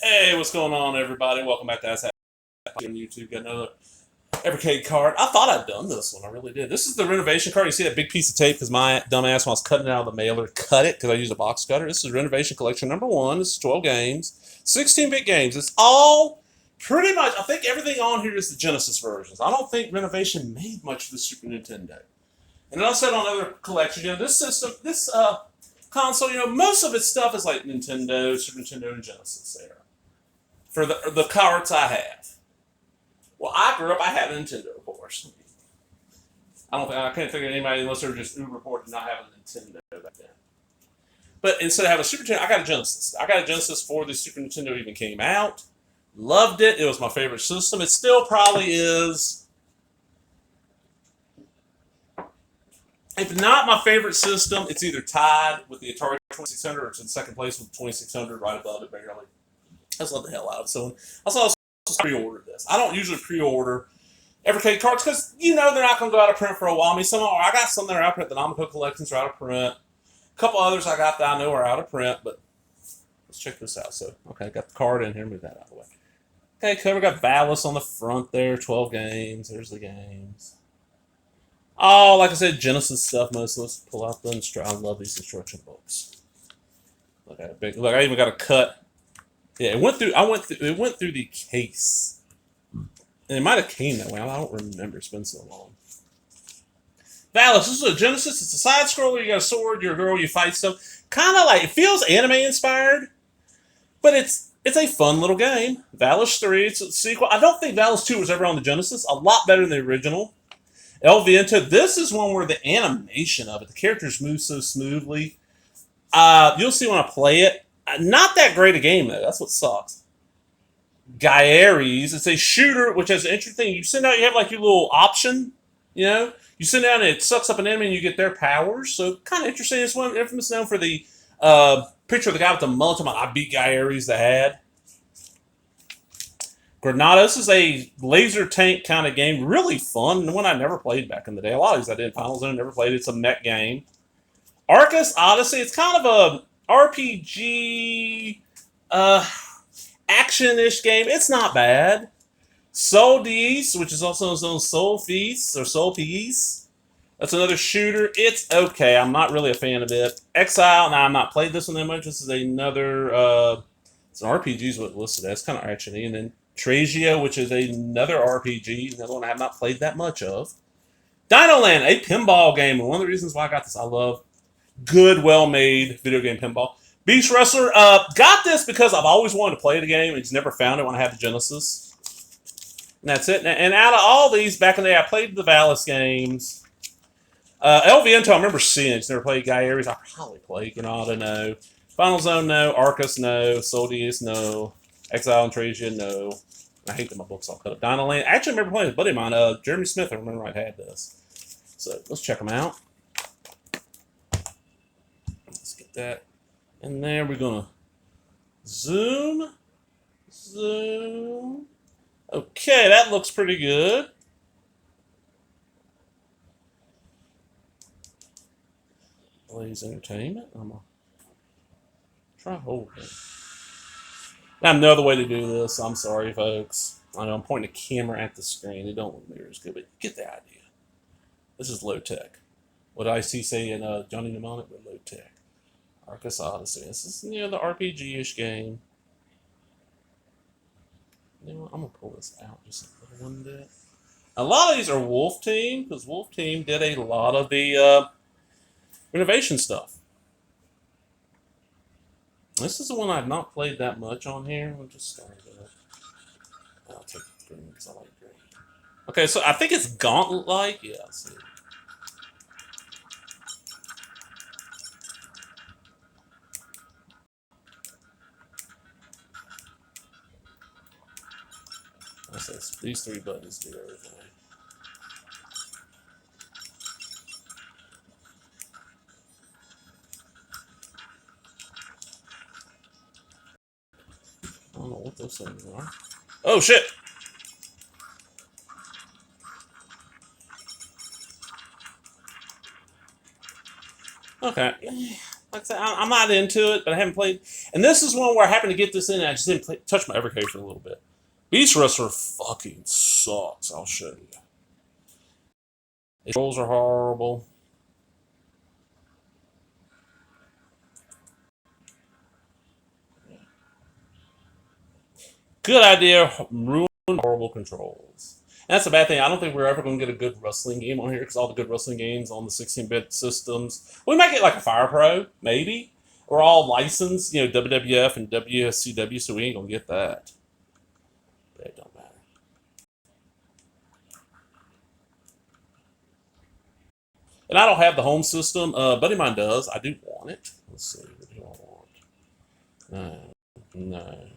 Hey, what's going on, everybody? Welcome back to Ask on YouTube. Got another Evercade card. I thought I'd done this one. I really did. This is the Renovation card. You see that big piece of tape because my dumb ass, when I was cutting it out of the mailer, cut it because I used a box cutter. This is Renovation Collection number 1. This is 12 games, 16-bit games. It's all pretty much, I think everything on here is the Genesis versions. I don't think Renovation made much for the Super Nintendo. And then I said on other collections, this system, this console, most of its stuff is like Nintendo, Super Nintendo, and Genesis there. For the cards I have. Well, I grew up, I had a Nintendo, of course. I can't think of anybody unless they're just uber poor to not have a Nintendo back then. But instead of having a Super Nintendo, I got a Genesis. I got a Genesis before the Super Nintendo even came out. Loved it. It was my favorite system. It still probably is. If not my favorite system, it's either tied with the Atari 2600 or it's in second place with 2600 right above it, barely. I just love the hell out of it. So I also pre-ordered this. I don't usually pre-order Evercade cards because they're not going to go out of print for a while. I mean, I got some that are out of print. The Namaco collections are out of print. A couple others I got that I know are out of print, but let's check this out. So, okay, got the card in here. Move that out of the way. Okay, cover got Valis on the front there. 12 games. There's the games. Oh, like I said, Genesis stuff mostly. Let's pull out the instruction. I love these instruction books. Look, I even got a cut. Yeah, it went through the case. And it might have came that way. I don't remember. It's been so long. Valis, this is a Genesis. It's a side scroller. You got a sword. You're a girl. You fight stuff. Kind of like, it feels anime inspired, but it's a fun little game. Valis 3. It's a sequel. I don't think Valis 2 was ever on the Genesis. A lot better than the original. El Viento. This is one where the animation of it, the characters move so smoothly. You'll see when I play it. Not that great a game, though. That's what sucks. Gaiares. It's a shooter, which has an interesting thing. You have like your little option, You send out and it sucks up an enemy and you get their powers. So kind of interesting. It's one infamous known for the picture of the guy with the mullet. I beat Gaiares the had. Granada. This is a laser tank kind of game. Really fun. The one I never played back in the day. A lot of these I did. Final Zone, never played it. It's a mech game. Arcus Odyssey. It's kind of a RPG action-ish game. It's not bad. Soul Dees, which is also known as Soul Feast or Soul Peas. That's another shooter. It's okay. I'm not really a fan of it. Exile. Now, I'm not played this one that much. This is another. It's an RPG is what it listed as. It's kind of actiony. And then Tragio, which is another RPG. Another one I have not played that much of. Dino Land, a pinball game. And one of the reasons why I got this, I love good, well-made video game pinball. Beast Wrestler, got this because I've always wanted to play the game and just never found it when I had the Genesis. And that's it. And out of all these, back in the day, I played the Valis games. El Viento, I remember seeing it. Just never played Gaiares. I probably played Granada, no. Final Zone, no. Arcus, no. Soldius, no. Exile and Trajan, no. I hate that my book's all cut up. Dino Land. I actually remember playing with a buddy of mine, Jeremy Smith. I remember I had this. So let's check them out. Let's get that. And there we're going to zoom. Okay, that looks pretty good. Blaze Entertainment. I'm going to try holding it. Now, another way to do this. I'm sorry, folks. I know I'm pointing the camera at the screen. It don't look near as good, but get the idea. This is low tech. What I see say in Johnny Mnemonic, but low tech. Arcus Odyssey. This is the RPG-ish game. I'm gonna pull this out just a little bit. A lot of these are Wolf Team because Wolf Team did a lot of the renovation stuff. This is the one I've not played that much on here. I'll just start it. I'll take green because I like green. Okay, so I think it's Gauntlet-like. Yeah, let's see. These 3 buttons do everything. I don't know what those things are. Oh, shit! Okay. Like I said, I'm not into it, but I haven't played. And this is one where I happened to get this in and I just didn't touch my Evercade for a little bit. Beast Wrestler fucking sucks. I'll show you. The controls are horrible. Good idea, ruin horrible controls. And that's a bad thing. I don't think we're ever going to get a good wrestling game on here because all the good wrestling games on the 16-bit systems. We might get like a Fire Pro, maybe. We're all licensed, WWF and WSCW, so we ain't going to get that. But it don't matter. And I don't have the home system. Buddy of mine does. I do want it. Let's see. What do I want? No.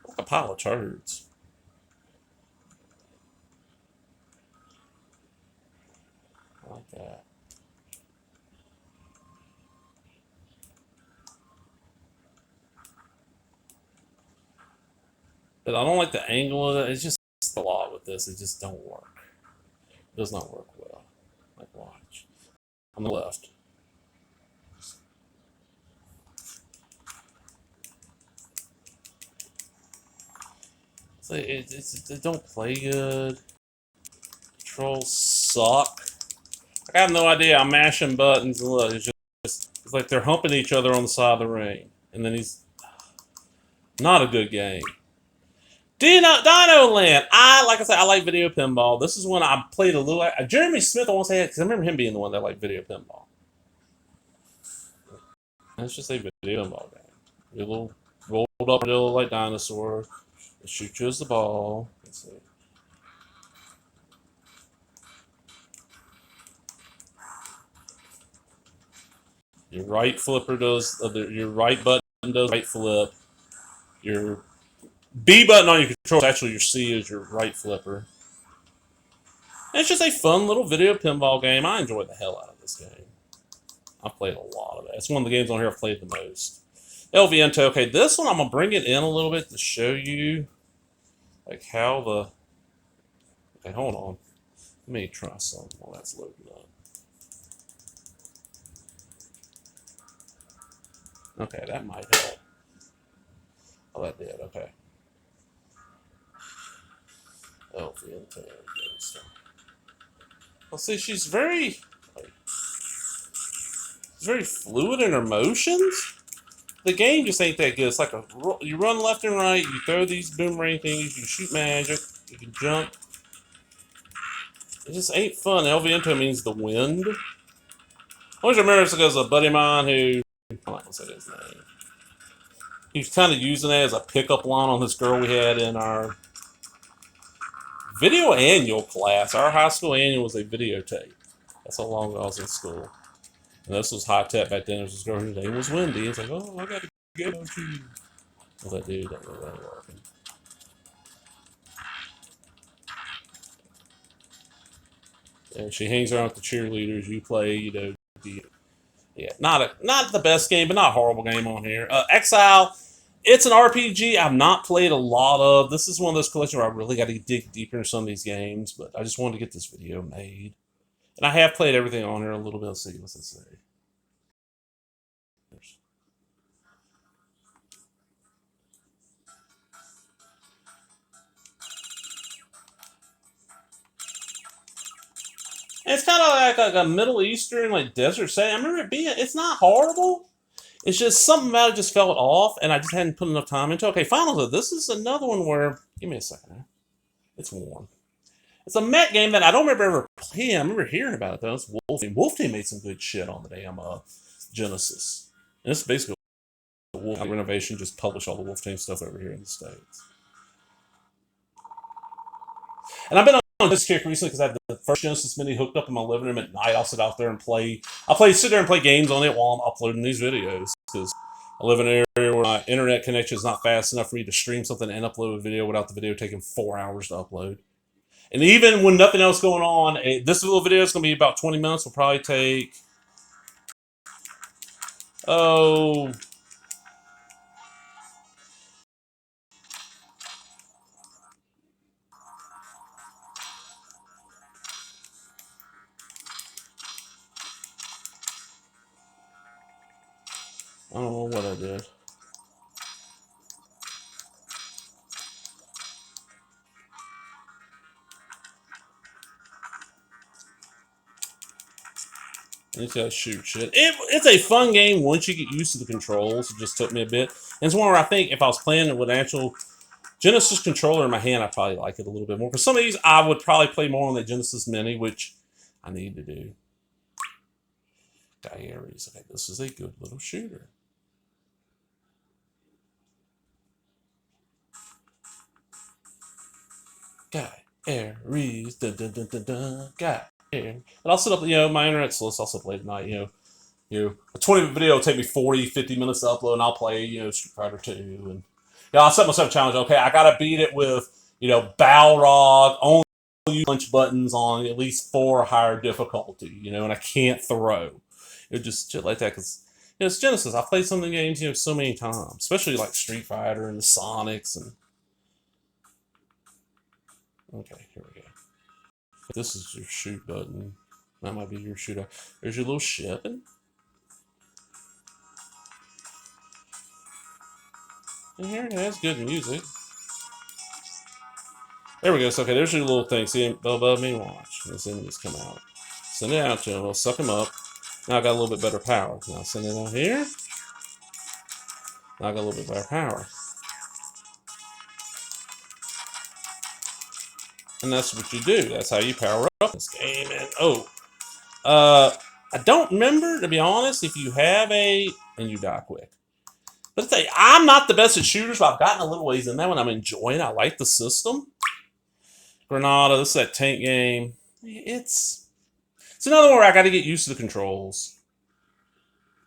Like a pile of turds. I like that. But I don't like the angle of it. It's just a lot with this. It just don't work. It does not work well. Like, watch. On the left. So it don't play good. Controls suck. Like, I have no idea. I'm mashing buttons and look, it's like they're humping each other on the side of the ring. And then he's not a good game. Dino Land. Like I said, I like video pinball. This is one I played a little. Jeremy Smith, I want to say, because I remember him being the one that liked video pinball. It's just a video pinball game. Your little rolled up little like dinosaur. It shoots you as the ball. Let's see. Your right flipper does. Your right button does right flip. Your B button on your controller, actually your C is your right flipper. And it's just a fun little video pinball game. I enjoy the hell out of this game. I've played a lot of it. It's one of the games on here I've played the most. El Viento. Okay, this one I'm gonna bring it in a little bit to show you, like how the. Okay, hold on. Let me try something while that's loading up. Okay, that might help. Oh, that did. Okay. El Viento. Well, see, she's very fluid in her motions. The game just ain't that good. It's like you run left and right, you throw these boomerang things, you shoot magic, you can jump. It just ain't fun. El Viento means the wind. I always remember this because a buddy of mine who, I'm not going to say his name, he was kind of using it as a pickup line on this girl we had in our video annual class. Our high school annual was a videotape. That's how long I was in school. And this was high tech back then. There was this girl whose name was Wendy. It's like, oh, I got to go to you. Well, that dude don't really working. And she hangs around with the cheerleaders. You play, yeah, not the best game, but not a horrible game on here. Exile, it's an RPG I've not played a lot of. This is one of those collections where I really got to dig deeper into some of these games, but I just wanted to get this video made. And I have played everything on here a little bit. Let's see, what's it say? And it's kind of like a Middle Eastern, like desert setting. I remember it being, it's not horrible. It's just something about it just felt off, and I just hadn't put enough time into it. Okay, finally, this is another one where, give me a second. It's warm. It's a mech game that I don't remember ever playing. I remember hearing about it, though. It's Wolf Team. Wolf Team made some good shit on the damn Genesis. And it's basically Wolf Renovation, just publish all the Wolf Team stuff over here in the States. And I've been on this kick recently because I have the first Genesis Mini hooked up in my living room at night. I'll sit out there and play. Sit there and play games on it while I'm uploading these videos because I live in an area where my internet connection is not fast enough for me to stream something and upload a video without the video taking 4 hours to upload. And even when nothing else going on, this little video is going to be about 20 minutes. Will probably take, oh, I don't know what I did. It's gotta shoot shit. It's a fun game once you get used to the controls. It just took me a bit. And it's one where I think if I was playing it with an actual Genesis controller in my hand, I'd probably like it a little bit more. For some of these, I would probably play more on the Genesis Mini, which I need to do. Diaries. Okay, this is a good little shooter. Guy Aries, dun dun dun dun dun. Guy Aries. And I'll set up, my internet's slow, so I'll set up late at night, a 20-minute video will take me 40, 50 minutes to upload, and I'll play, Street Fighter 2. And I'll set myself a challenge. Okay, I gotta beat it with, Balrog, only use punch buttons on at least 4 higher difficulty, and I can't throw. It just shit like that, because it's Genesis. I've played some of the games, so many times, especially like Street Fighter and the Sonics and. Okay, here we go. This is your shoot button. That might be your shoot. There's your little shipping. And here it has good music. There we go. So, okay, there's your little thing. See above me? Watch. This enemies come out. Send it out to him. We'll suck him up. Now I got a little bit better power. Now send it out here. Now I got a little bit better power. And that's what you do. That's how you power up this game. And I don't remember, to be honest, if you have and you die quick. But I'm not the best at shooters, but I've gotten a little ways in that one. I'm enjoying it. I like the system. Granada, this is that tank game. It's another one where I got to get used to the controls.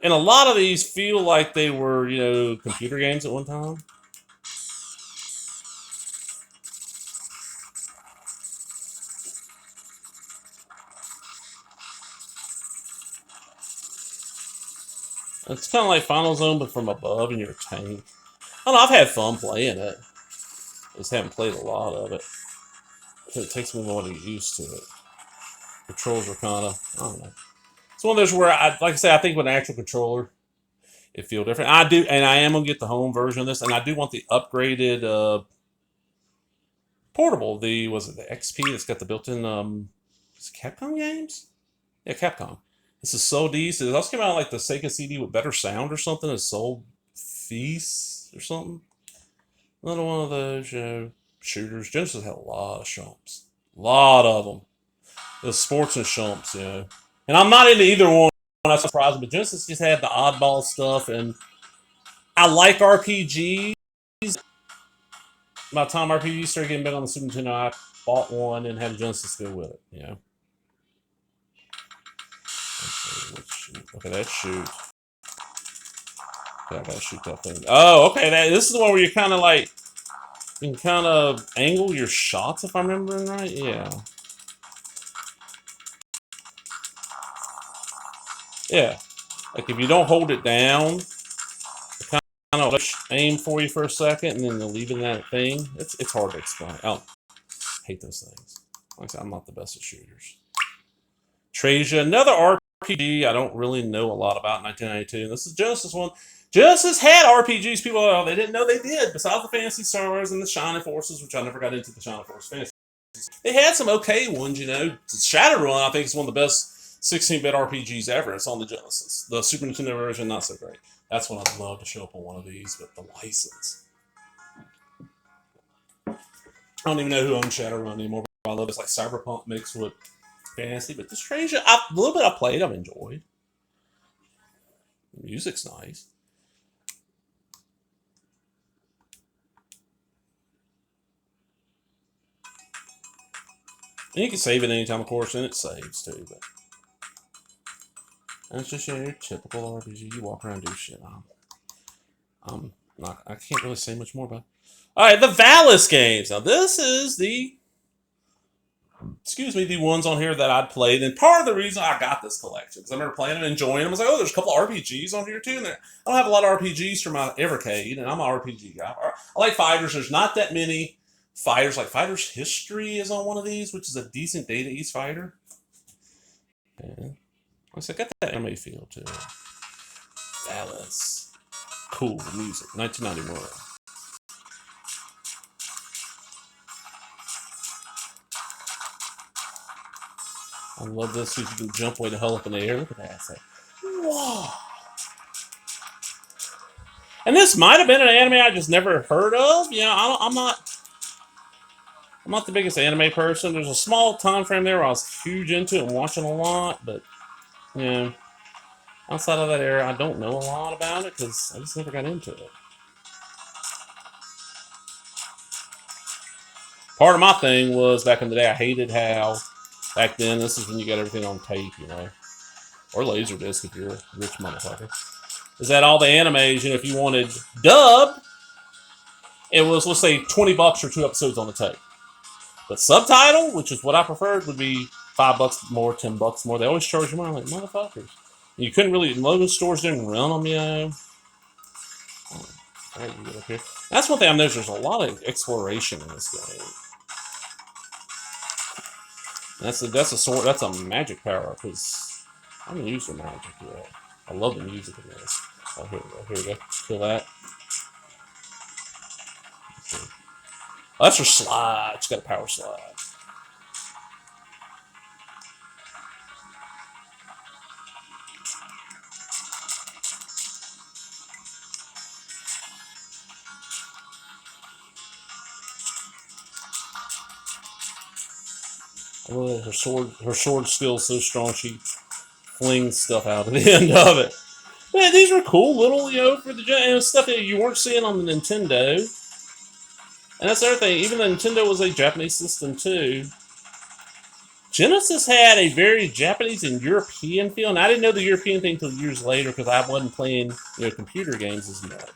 And a lot of these feel like they were, computer games at one time. It's kind of like Final Zone, but from above in your tank. I don't know, I've had fun playing it. I just haven't played a lot of it. It takes me a while to get used to it. Controls are kind of, I don't know. It's one of those where, like I say, I think with an actual controller, it feels different. I do, and I am going to get the home version of this, and I do want the upgraded portable. Was it the XP that's got the built-in, is it Capcom games? Yeah, Capcom. This is so decent. It also came out like the Sega CD with better sound or something. It's Soul Feast or something. Another one of those, shooters. Genesis had a lot of shumps. A lot of them. It was sports and shumps, And I'm not into either one. I'm surprised, but Genesis just had the oddball stuff, and I like RPGs. By the time RPGs started getting big on the Super Nintendo, I bought one and had a Genesis go with it, Okay, that shoot. Okay, I gotta shoot that thing. Oh, okay. This is the one where you kind of like, you can kind of angle your shots, if I'm remembering right. Yeah. Yeah. Like if you don't hold it down, it kind of aim for you for a second, and then they'll leave in that thing. It's hard to explain. I hate those things. Like I said, I'm not the best at shooters. Trasia, another RPG I don't really know a lot about. 1992. This is Genesis one. Genesis had RPGs. People, they didn't know they did. Besides the Phantasy Stars and the Shining Forces, which I never got into the Shining Force Fantasy. They had some okay ones, Shadowrun, I think, is one of the best 16-bit RPGs ever. It's on the Genesis. The Super Nintendo version, not so great. That's what I'd love to show up on one of these, but the license. I don't even know who owns Shadowrun anymore, but I love it. It's like Cyberpunk mixed with fantasy. But this Treasure, a little bit I played, I've enjoyed. The music's nice. And you can save it anytime, of course, and it saves too, but that's just your typical RPG. You walk around and do shit. I can't really say much more about it. Alright, the Valis games. Now this is the ones on here that I'd played, and part of the reason I got this collection, because I remember playing them and enjoying them. I was like, oh, there's a couple of RPGs on here too, and I don't have a lot of RPGs from my Evercade, and I'm an RPG guy. I like fighters. There's not that many fighters. Like Fighters History is on one of these, which is a decent Data East fighter. And I got that anime feel too. Valis. Cool music. 1991. I love this. You can jump way the hell up in the air. Look at that. It's like, whoa. And this might have been an anime I just never heard of. You know, I'm not the biggest anime person. There's a small time frame there where I was huge into it and watching a lot, but you know, outside of that era, I don't know a lot about it because I just never got into it. Part of my thing was back in the day, I hated how back then, this is when you got everything on tape, you know, or Laserdisc if you're a rich motherfucker. Is that all the animes, you know, if you wanted dubbed, it was, let's say, $20 for 2 episodes on the tape. But subtitle, which is what I preferred, would be $5 more, $10 more. They always charge you more. I'm like, motherfuckers. You couldn't really, most stores didn't run them, you know. All right, you get up here. That's one thing I've noticed. There's a lot of exploration in this game. That's a magic power because I haven't used the magic yet. I love the music in this. Oh, here we go. Kill that. Oh, that's her slide. She's got a power slide. Oh, her sword skill's so strong she flings stuff out at the end of it. Man, these were cool little, you know, for the stuff that you weren't seeing on the Nintendo. And that's the other thing. Even the Nintendo was a Japanese system too. Genesis had a very Japanese and European feel, and I didn't know the European thing until years later because I wasn't playing, you know, computer games as much.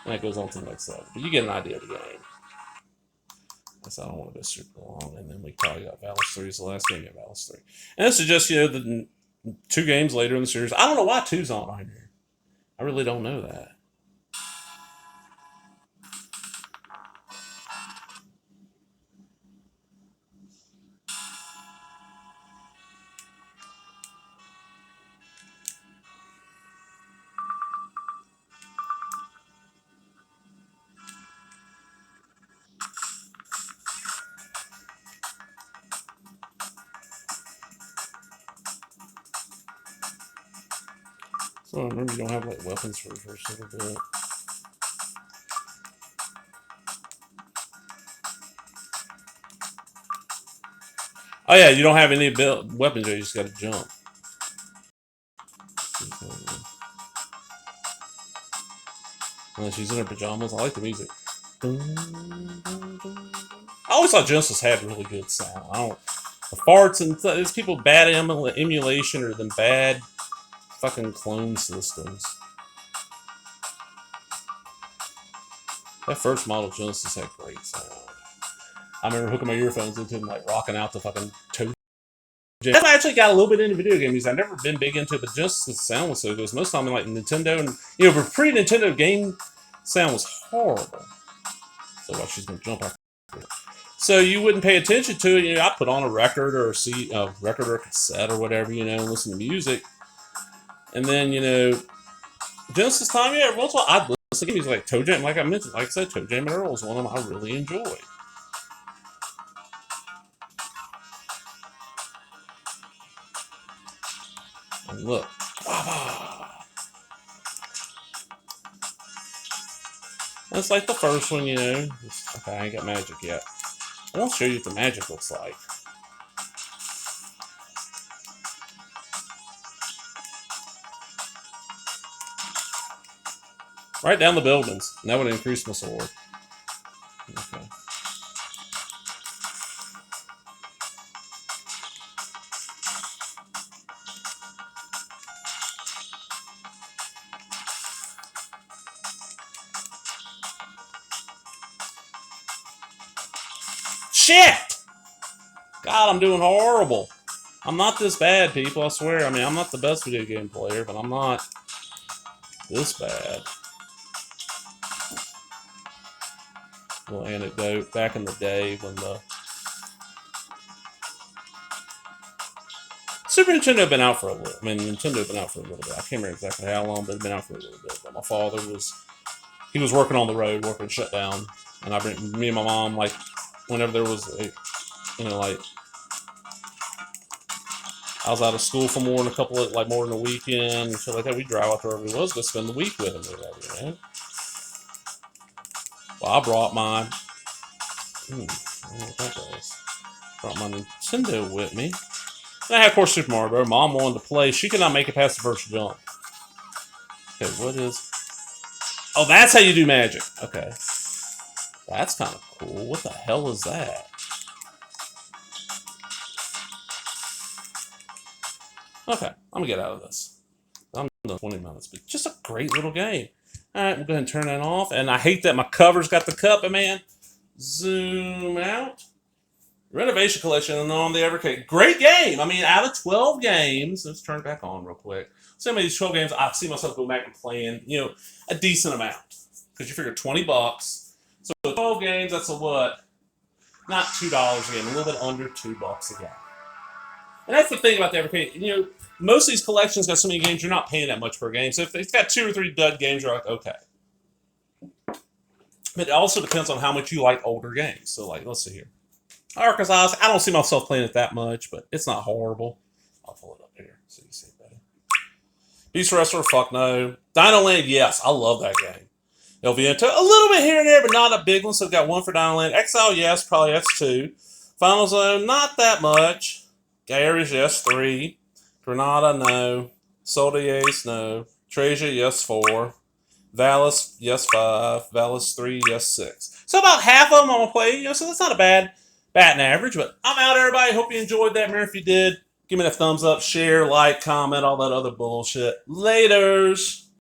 And that goes on to the next level, but you get an idea of the game. I don't want to go super long, and then we talk about Valis 3 is the last game of Valis 3. And this is just, you know, the 2 games later in the series. I don't know why 2's on here. I really don't know that. So I remember you don't have like weapons for the first little bit. Oh yeah, you don't have any weapons. You just got to jump. She's in her pajamas. I like the music. I always thought Genesis had really good sound. The farts and there's people bad emulation or them bad fucking clone systems. That first model Genesis had great sound. I remember hooking my earphones into them, like rocking out the fucking toe. I actually got a little bit into video games. I've never been big into it, but just the sound was so good. Most of the time, like Nintendo and, you know, for pre-Nintendo game sound was horrible. So while she's gonna jump off. So you wouldn't pay attention to it. You know, I put on a record or a record or a cassette or whatever, you know, and listen to music. And then, you know, Genesis time, yeah, every once in a while I'd listen to games like Toe Jam, like I mentioned, like I said, Toe Jam and Earl is one of them I really enjoy. And look. That's like the first one, you know. Okay, I ain't got magic yet. I won't show you what the magic looks like. Right down the buildings. And that would increase my sword. Okay. Shit! God, I'm doing horrible. I'm not this bad, people, I swear. I mean, I'm not the best video game player, but I'm not this bad. Little anecdote. Back in the day when the Super Nintendo had been out for a little. I mean, Nintendo had been out for a little bit. I can't remember exactly how long, but it had been out for a little bit. But my father was working on the road, working shutdown, and I bring me and my mom like whenever there was a, like I was out of school for more than a couple of more than a weekend and shit like that. We drive out to wherever it was, go spend the week with him or whatever, man. Well, I brought my I don't know what that was. Brought my Nintendo with me. And I had, of course, Super Mario Bros. Mom wanted to play. She could not make it past the first jump. Okay, what is... Oh, that's how you do magic. Okay. That's kind of cool. What the hell is that? Okay, I'm going to get out of this. I'm done 20 minutes, but just a great little game. Alright, we'll go ahead and turn that off. And I hate that my cover's got the cup, but man, zoom out. Renovation Collection and on the Evercade. Great game. I mean, out of 12 games, let's turn it back on real quick. Some of these 12 games, I see myself go back and playing, a decent amount. Because you figure $20. So 12 games, that's a what? Not $2 a game, a little bit under $2 a game. And that's the thing about the Evercade. Most of these collections got so many games, you're not paying that much per game. So if it's got 2 or 3 dud games, you're like, okay. But it also depends on how much you like older games. So, let's see here. Arkansas, I don't see myself playing it that much, but it's not horrible. I'll pull it up here so you see it better. Beast Wrestler, fuck no. Dino Land, yes, I love that game. El Viento, a little bit here and there, but not a big one, so I've got 1 for Dino Land. Exile, yes, probably that's 2. Final Zone, not that much. Garage, yes, 3. Granada, no. Soldiers, no. Treasure, yes, 4. Valis, yes, 5. Valis, 3, yes, 6. So about half of them I'm going to play, so that's not a bad batting average, but I'm out, everybody. Hope you enjoyed that. Remember, if you did, give me a thumbs up, share, like, comment, all that other bullshit. Laters.